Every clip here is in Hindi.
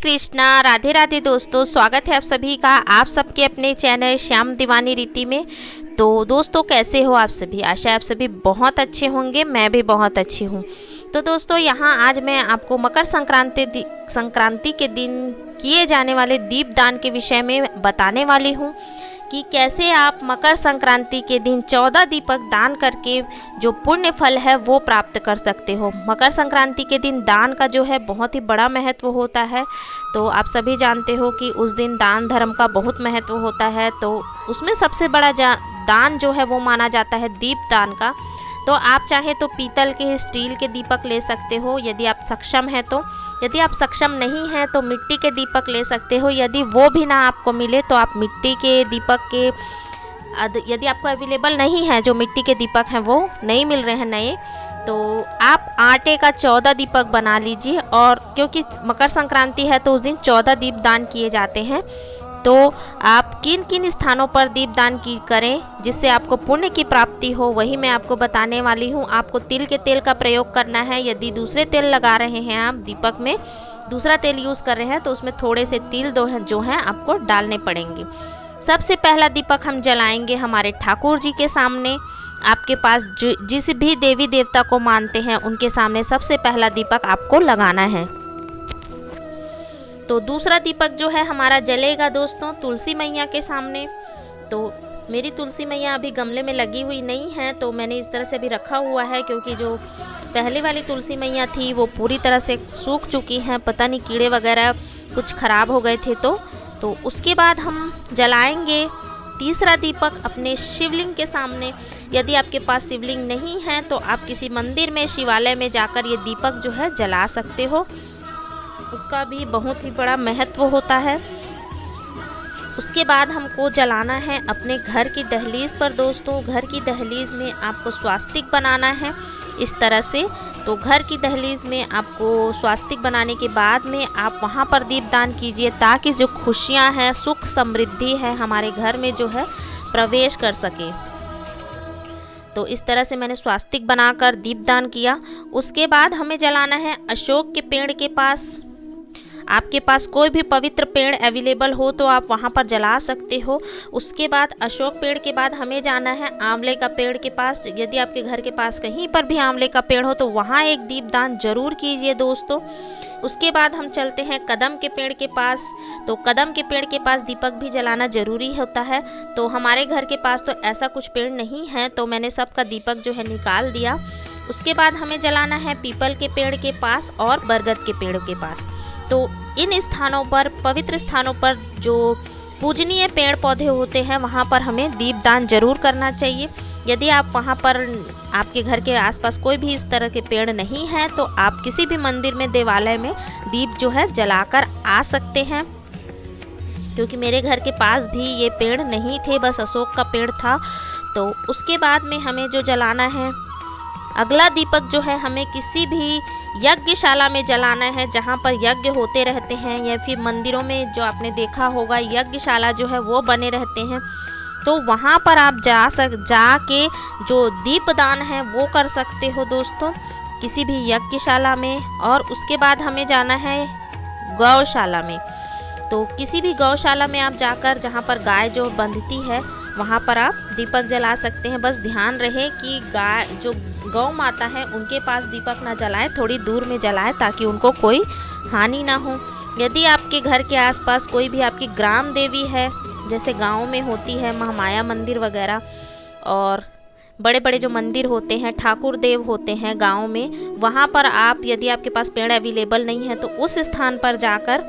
कृष्णा, राधे राधे दोस्तों। स्वागत है आप सभी का आप सबके अपने चैनल श्याम दीवानी रीति में। तो दोस्तों कैसे हो आप सभी? आशा है आप सभी बहुत अच्छे होंगे। मैं भी बहुत अच्छी हूँ। तो दोस्तों यहाँ आज मैं आपको मकर संक्रांति के दिन किए जाने वाले दीपदान के विषय में बताने वाली हूँ कि कैसे आप मकर संक्रांति के दिन 14 दीपक दान करके जो पुण्य फल है वो प्राप्त कर सकते हो। मकर संक्रांति के दिन दान का जो है बहुत ही बड़ा महत्व होता है। तो आप सभी जानते हो कि उस दिन दान धर्म का बहुत महत्व होता है। तो उसमें सबसे बड़ा दान जो है वो माना जाता है दीप दान का। तो आप चाहे तो पीतल के स्टील के दीपक ले सकते हो यदि आप सक्षम हैं तो। यदि आप सक्षम नहीं हैं तो मिट्टी के दीपक ले सकते हो। यदि वो भी ना आपको मिले तो आप मिट्टी के दीपक के यदि आपको अवेलेबल नहीं है, जो मिट्टी के दीपक हैं वो नहीं मिल रहे हैं नए, तो आप आटे का 14 दीपक बना लीजिए। और क्योंकि मकर संक्रांति है तो उस दिन 14 दीप दान किए जाते हैं। तो आप किन किन स्थानों पर दीपदान की करें जिससे आपको पुण्य की प्राप्ति हो, वही मैं आपको बताने वाली हूँ। आपको तिल के तेल का प्रयोग करना है। यदि दूसरे तेल लगा रहे हैं, आप दीपक में दूसरा तेल यूज़ कर रहे हैं, तो उसमें थोड़े से तिल जो हैं आपको डालने पड़ेंगे। सबसे पहला दीपक हम जलाएंगे हमारे ठाकुर जी के सामने। आपके पास जिस भी देवी देवता को मानते हैं उनके सामने सबसे पहला दीपक आपको लगाना है। तो दूसरा दीपक जो है हमारा जलेगा दोस्तों तुलसी मैया के सामने। तो मेरी तुलसी मैया अभी गमले में लगी हुई नहीं है, तो मैंने इस तरह से भी रखा हुआ है, क्योंकि जो पहले वाली तुलसी मैया थी वो पूरी तरह से सूख चुकी हैं। पता नहीं कीड़े वगैरह कुछ ख़राब हो गए थे। तो उसके बाद हम जलाएंगे तीसरा दीपक अपने शिवलिंग के सामने। यदि आपके पास शिवलिंग नहीं है तो आप किसी मंदिर में, शिवालय में जाकर ये दीपक जो है जला सकते हो। उसका भी बहुत ही बड़ा महत्व होता है। उसके बाद हमको जलाना है अपने घर की दहलीज पर दोस्तों। घर की दहलीज में आपको स्वास्तिक बनाना है इस तरह से। तो घर की दहलीज में आपको स्वास्तिक बनाने के बाद में आप वहाँ पर दीपदान कीजिए, ताकि जो खुशियाँ हैं, सुख समृद्धि है, हमारे घर में जो है प्रवेश कर सके। तो इस तरह से मैंने स्वास्तिक बनाकर दीपदान किया। उसके बाद हमें जलाना है अशोक के पेड़ के पास। आपके पास कोई भी पवित्र पेड़ अवेलेबल हो तो आप वहाँ पर जला सकते हो। उसके बाद अशोक पेड़ के बाद हमें जाना है आंवले का पेड़ के पास। यदि आपके घर के पास कहीं पर भी आंवले का पेड़ हो तो वहाँ एक दीपदान जरूर कीजिए दोस्तों। उसके बाद हम चलते हैं कदम के पेड़ के पास। तो कदम के पेड़ के पास दीपक भी जलाना ज़रूरी होता है। तो हमारे घर के पास तो ऐसा कुछ पेड़ नहीं है, तो मैंने सबका दीपक जो है निकाल दिया। उसके बाद हमें जलाना है पीपल के पेड़ के पास और बरगद के पेड़ के पास। तो इन स्थानों पर, पवित्र स्थानों पर जो पूजनीय पेड़ पौधे होते हैं वहाँ पर हमें दीपदान जरूर करना चाहिए। यदि आप वहाँ पर, आपके घर के आसपास कोई भी इस तरह के पेड़ नहीं है तो आप किसी भी मंदिर में, देवालय में दीप जो है जलाकर आ सकते हैं। क्योंकि मेरे घर के पास भी ये पेड़ नहीं थे, बस अशोक का पेड़ था। तो उसके बाद में हमें जो जलाना है अगला दीपक जो है हमें किसी भी यज्ञशाला में जलाना है, जहाँ पर यज्ञ होते रहते हैं, या फिर मंदिरों में जो आपने देखा होगा यज्ञशाला जो है वो बने रहते हैं। तो वहाँ पर आप जाके जो दीपदान है वो कर सकते हो दोस्तों, किसी भी यज्ञशाला में। और उसके बाद हमें जाना है गौशाला में। तो किसी भी गौशाला में आप जाकर, जहाँ पर गाय जो बंधती है, वहाँ पर आप दीपक जला सकते हैं। बस ध्यान रहे कि गाय, जो गौ माता है, उनके पास दीपक ना जलाएं, थोड़ी दूर में जलाएं, ताकि उनको कोई हानि ना हो। यदि आपके घर के आसपास कोई भी आपकी ग्राम देवी है, जैसे गाँव में होती है महामाया मंदिर वगैरह, और बड़े बड़े जो मंदिर होते हैं, ठाकुर देव होते हैं गाँव में, वहाँ पर आप, यदि आपके पास पेड़ अवेलेबल नहीं है तो उस स्थान पर जाकर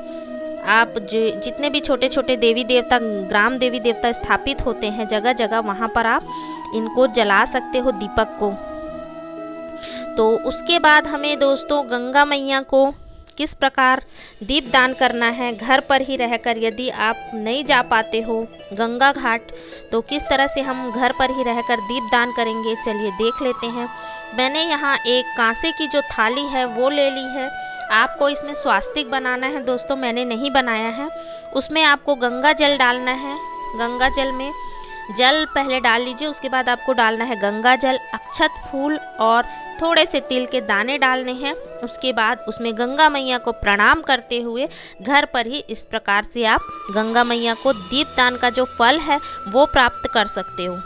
आप जितने भी छोटे छोटे देवी देवता, ग्राम देवी देवता स्थापित होते हैं जगह जगह, वहाँ पर आप इनको जला सकते हो दीपक को। तो उसके बाद हमें दोस्तों गंगा मैया को किस प्रकार दीपदान करना है घर पर ही रहकर, यदि आप नहीं जा पाते हो गंगा घाट, तो किस तरह से हम घर पर ही रहकर दीपदान करेंगे, चलिए देख लेते हैं। मैंने यहाँ एक कांसे की जो थाली है वो ले ली है। आपको इसमें स्वास्तिक बनाना है दोस्तों, मैंने नहीं बनाया है। उसमें आपको गंगा जल डालना है। गंगा जल में जल पहले डाल लीजिए, उसके बाद आपको डालना है गंगा जल, अक्षत फूल और थोड़े से तिल के दाने डालने हैं। उसके बाद उसमें गंगा मैया को प्रणाम करते हुए घर पर ही इस प्रकार से आप गंगा मैया को दीपदान का जो फल है वो प्राप्त कर सकते हो।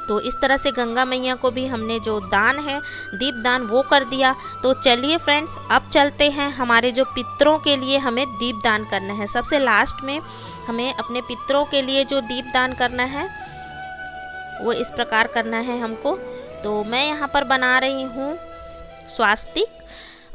तो इस तरह से गंगा मैया को भी हमने जो दान है दीपदान वो कर दिया। तो चलिए फ्रेंड्स, अब चलते हैं हमारे जो पितरों के लिए हमें दीपदान करना है। सबसे लास्ट में हमें अपने पितरों के लिए जो दीपदान करना है वो इस प्रकार करना है हमको। तो मैं यहाँ पर बना रही हूँ स्वास्तिक,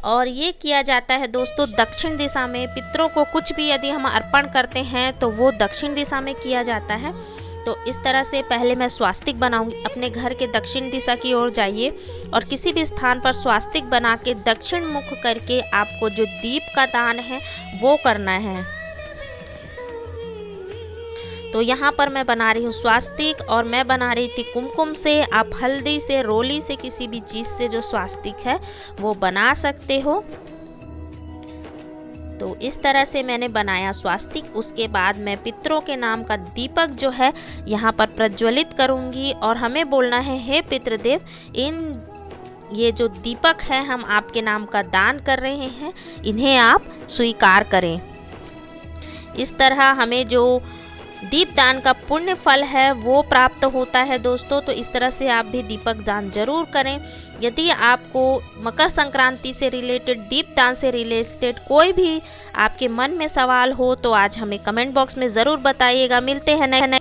और ये किया जाता है दोस्तों दक्षिण दिशा में। पितरों को कुछ भी यदि हम अर्पण करते हैं तो वो दक्षिण दिशा में किया जाता है। तो इस तरह से पहले मैं स्वास्तिक बनाऊंगी। अपने घर के दक्षिण दिशा की ओर जाइए और किसी भी स्थान पर स्वास्तिक बना के दक्षिण मुख करके आपको जो दीप का दान है वो करना है। तो यहाँ पर मैं बना रही हूँ स्वास्तिक, और मैं बना रही थी कुमकुम से। आप हल्दी से, रोली से, किसी भी चीज़ से जो स्वास्तिक है वो बना सकते हो। तो इस तरह से मैंने बनाया स्वास्तिक। उसके बाद मैं पितरों के नाम का दीपक जो है यहाँ पर प्रज्वलित करूँगी, और हमें बोलना है, हे पितृदेव, ये जो दीपक है हम आपके नाम का दान कर रहे हैं, इन्हें आप स्वीकार करें। इस तरह हमें जो दीपदान का पुण्य फल है वो प्राप्त होता है दोस्तों। तो इस तरह से आप भी दीपक दान जरूर करें। यदि आपको मकर संक्रांति से रिलेटेड, दीपदान से रिलेटेड कोई भी आपके मन में सवाल हो तो आज हमें कमेंट बॉक्स में ज़रूर बताइएगा। मिलते हैं नए